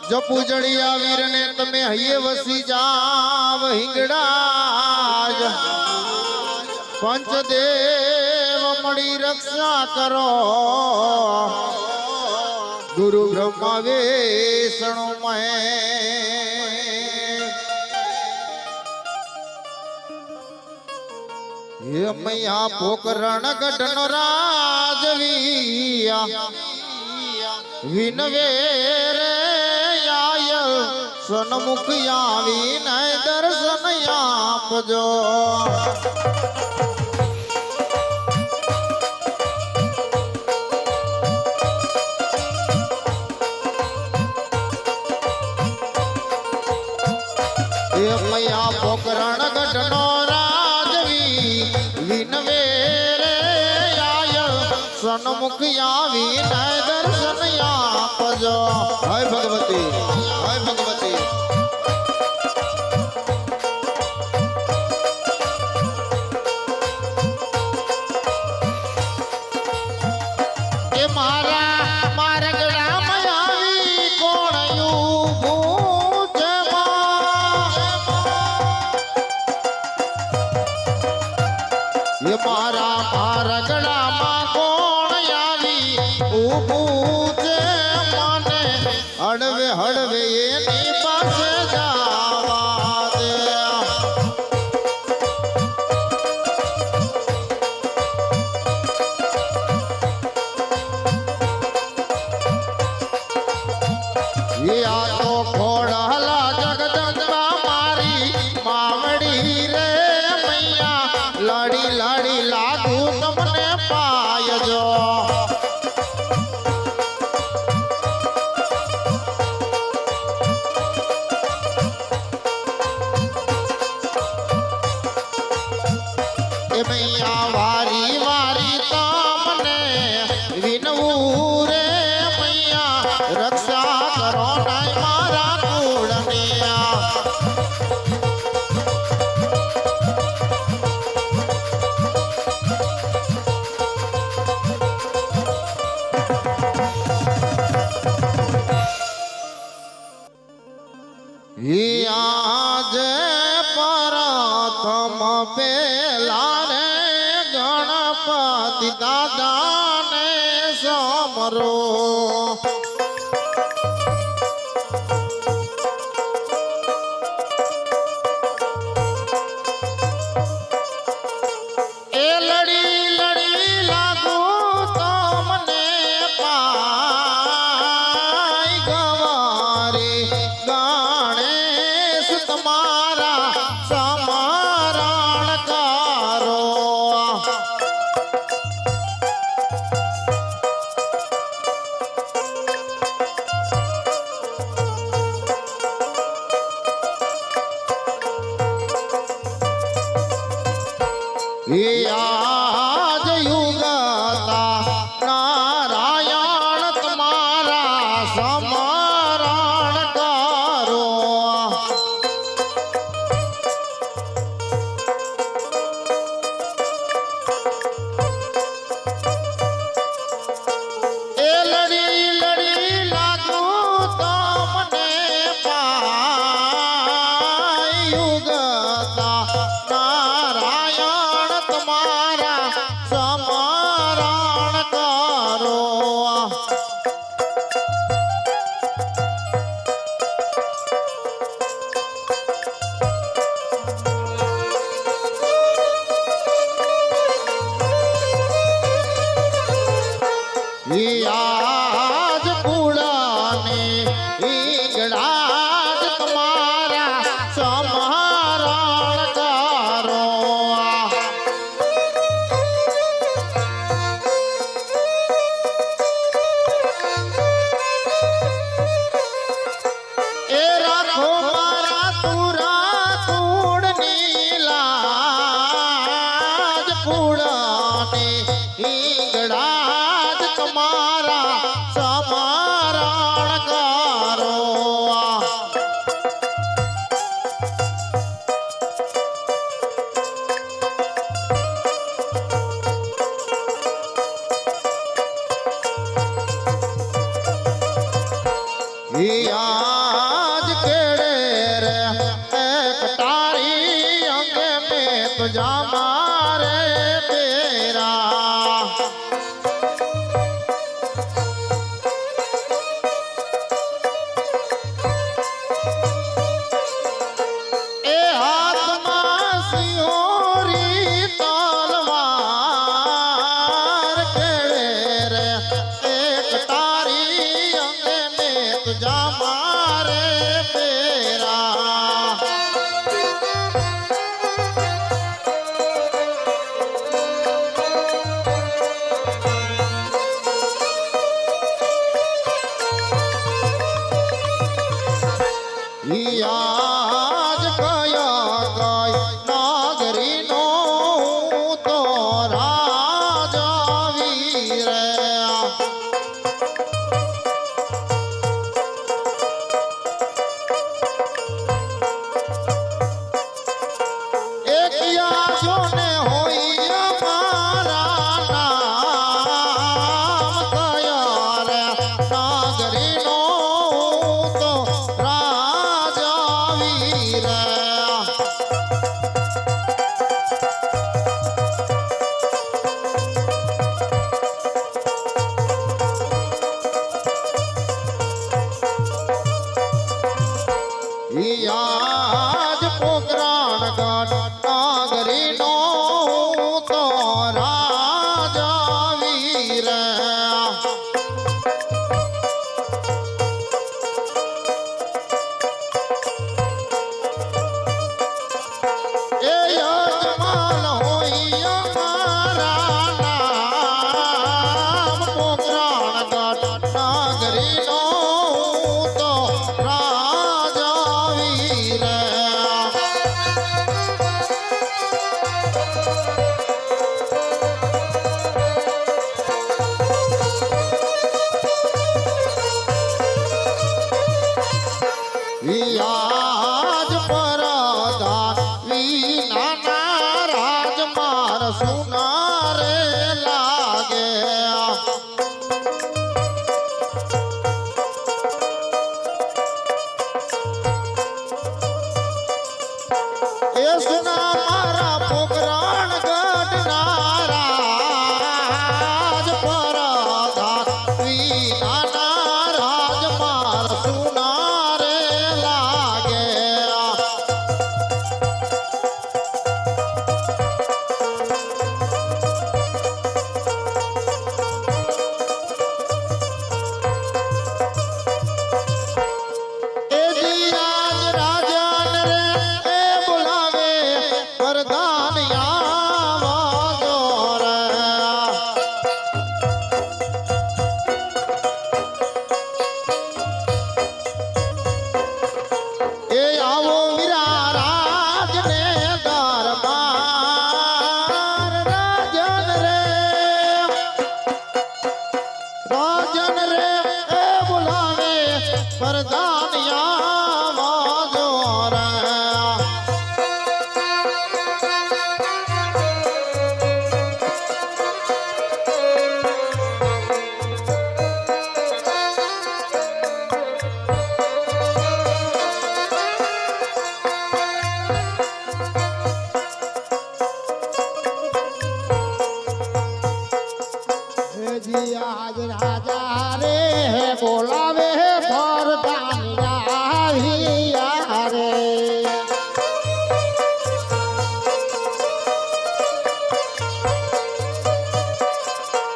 જપુ જડિયા વીર ને તમે હૈયે વસી જાવ હિંગડાજ પંચદેવ મળી રક્ષા કરો ગુરુ બ્રહ્મા વેષણો હે મૈયા પોકરણ ગઢનો રાજવીયા વિનવે રે આય સન્મુખ આવીને દર્શન આપજો એ મૈયા પોકરણ ગઢનો રાજવી વિનવે રે આય સન્મુખ આવીને દર્શન આપજો હય ભગવતી હય ભગવતી એ મારા મારગડામાં આવી કોણ ઊભું છે એ મારા મારગડામાં કોણ આવી ઊભું છે મને હળવે હળવે એની પાસે જાવા દે એ આ તો ખોડલા જગદંબા મારી માવડી રે મૈયા લાડી લાડી લાગુ તમને પાયજો એ મૈયા વારી વારી તમને વિનવું રે મૈયા રક્ષા કરો નાય મારા કુળનિયા આજે પ્રથમ પેલા રે ગણપતિ દાદાને સમરો એ લડી લડી લાગુ તમને પાય ગવારી ગણેશ તમારા સમરણ કરો આજ યુગતા નારાયણ તમારા સમરણ કરો એ લડી લડી લાગુ તમને પાય યુગતા નારાયણ તમારા સમરણ કરો આજ કુળને ઈગડા તમારા સમરણ કરો એ રાખો મારા તુરા કુળની લાજ કુળને ઈગડા તમારા સમરણ કરો આજ જા મારે તેરા એ હાથમાં સિંહોરી તલવાર ખેડે રે એક તારી અંગે ને તુજા મારે તેરા આજ કયા ગાય નાગરીનો તો રાજા વીર એક યાજો ને હોય મારા નામ કયા રે નાગરીનો તો આજ પોકરાણ ગઢ નાગરીનો તો રાજા વીર એ યજમાન હોય મારા નામ પોકરાણ ગઢ નાગરીનો તો રાજા વીર આજ પરદાન વિનાના રાજમાર સુનારે લાગે એ સુના મારા પોકરાણ ગઢના રાજ પરદાન વિનાના રાજમાર સુનારે લાગે એ જીરાજ રાજન રે એ બોલાવે વરદાન આવાજો રે એ આવો વીરા રાજ ને દરબાર રાજન રે એ બોલાવે વરદાન આવાજો રે જી આજ રાજા રે બોલાવે વરદાન આવ્યા રે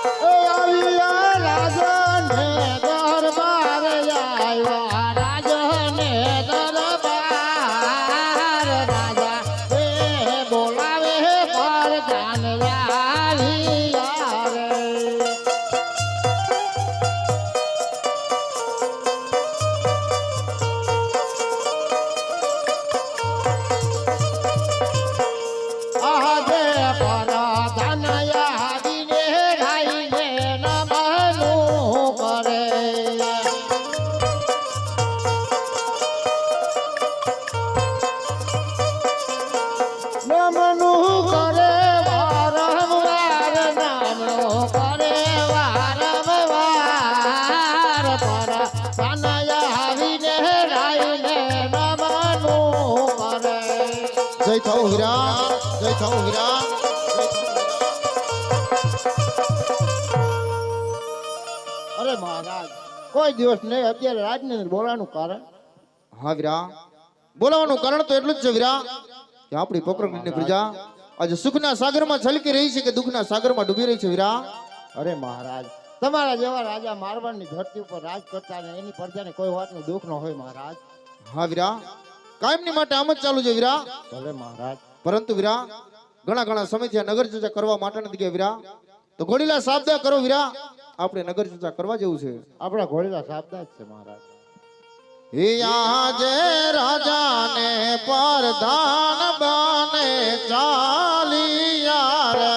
આવ્યા રાજને દરબાર આવ્યા રાજને દરબાર રાજા રે બોલાવે વરદાન આવ્યા રે જય થો હીરા જય થઉં વીરા અરે મહારાજ કોઈ દિવસ નહીં અત્યારે રાજને બોલાવાનું કારણ હા વીરા બોલાવાનું કારણ તો એટલું જ છે વીરા કે આપણી પોકરણની પ્રજા આજે સુખના સાગરમાં છલકી રહી છે કે દુઃખના સાગરમાં ડૂબી રહી છે વીરા અરે મહારાજ તમારા જેવા રાજા મારવાડની ધરતી ઉપર રાજ કરતા ને એની પ્રજાને કોઈ વાતનું દુઃખ ન હોય મહારાજ હા વીરા કાયમની માટે આમ જ ચાલુ છે વીરા ભલે મહારાજ પરંતુ વીરા ઘણા સમયથી આ નગર ચર્ચા કરવા માટે નથી ગયા વીરા તો ઘોડીલા સાબદા કરો વીરા આપણે નગર ચર્ચા કરવા જેવું છે આપણા ઘોડીલા સાબદા જ છે મહારાજ હે આજે રાજાને પરધાન બને ચાલિયા રે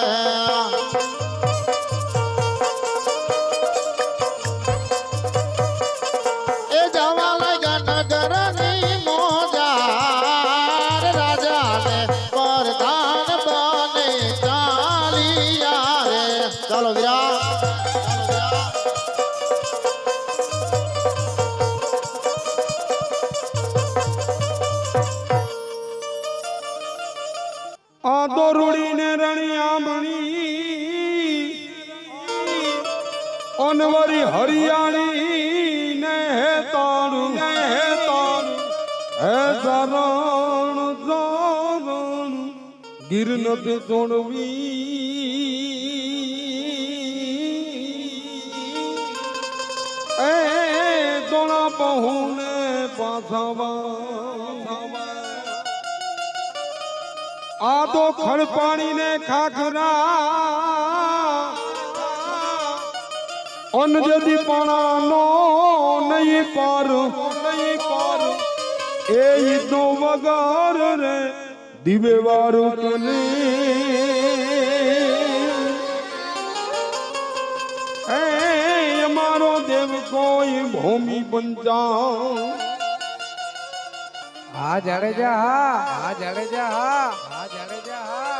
એ જવા લાગ્યા નગરની મોજાર રાજાને પરધાન બને ચાલિયા રે ચાલો વીરા આ તો રૂડીને રણિયામણી અનવરી હરિયાળી ને હે તારું હે ચરણ ચરણ ગીર નથી છોડવી એ દોણા પહુને પાછાવા આ તો ખડપાણી ને ખાખરા અન જદી પાણાનો નહીં પાર એ ઈદનો વગર રે દિવે વારું કને એ અમારો દેવ કોઈ ભૂમિ પંચા હા જાડેજા હા જાડેજા હા જાડેજા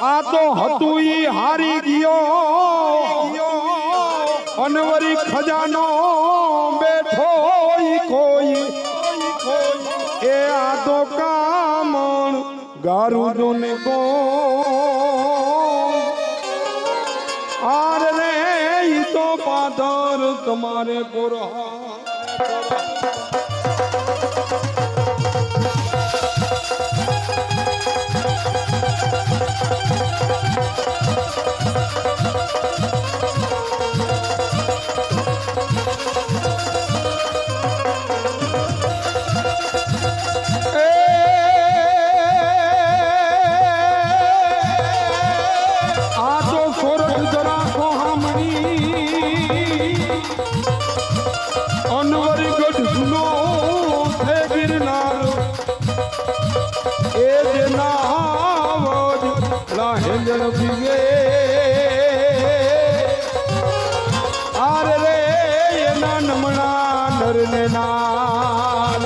આ તો હતું ઈ હારી ગયો અનવરી ખજાનો બેઠો ઈ કોઈ એ આ તો કામણ ગારું જોને કો આર રે ઈ તો પાદર તમારે પુરા અનવરી ગઢ જુનો છે ગિરનાર એ જે નાવજ લાહેંજણ પીવે આરે રે એના નમણા નરને નાલ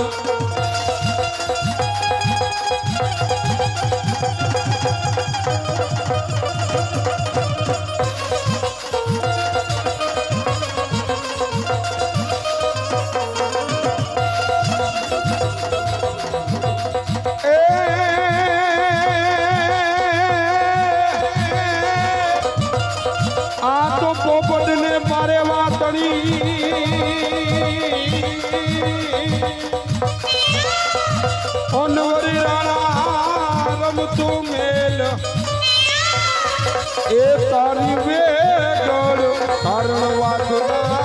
પોપટ ને મારે વાતણી અનવરી રાણા રમતું મેલ એ તારી વેગળ કારણ વાતના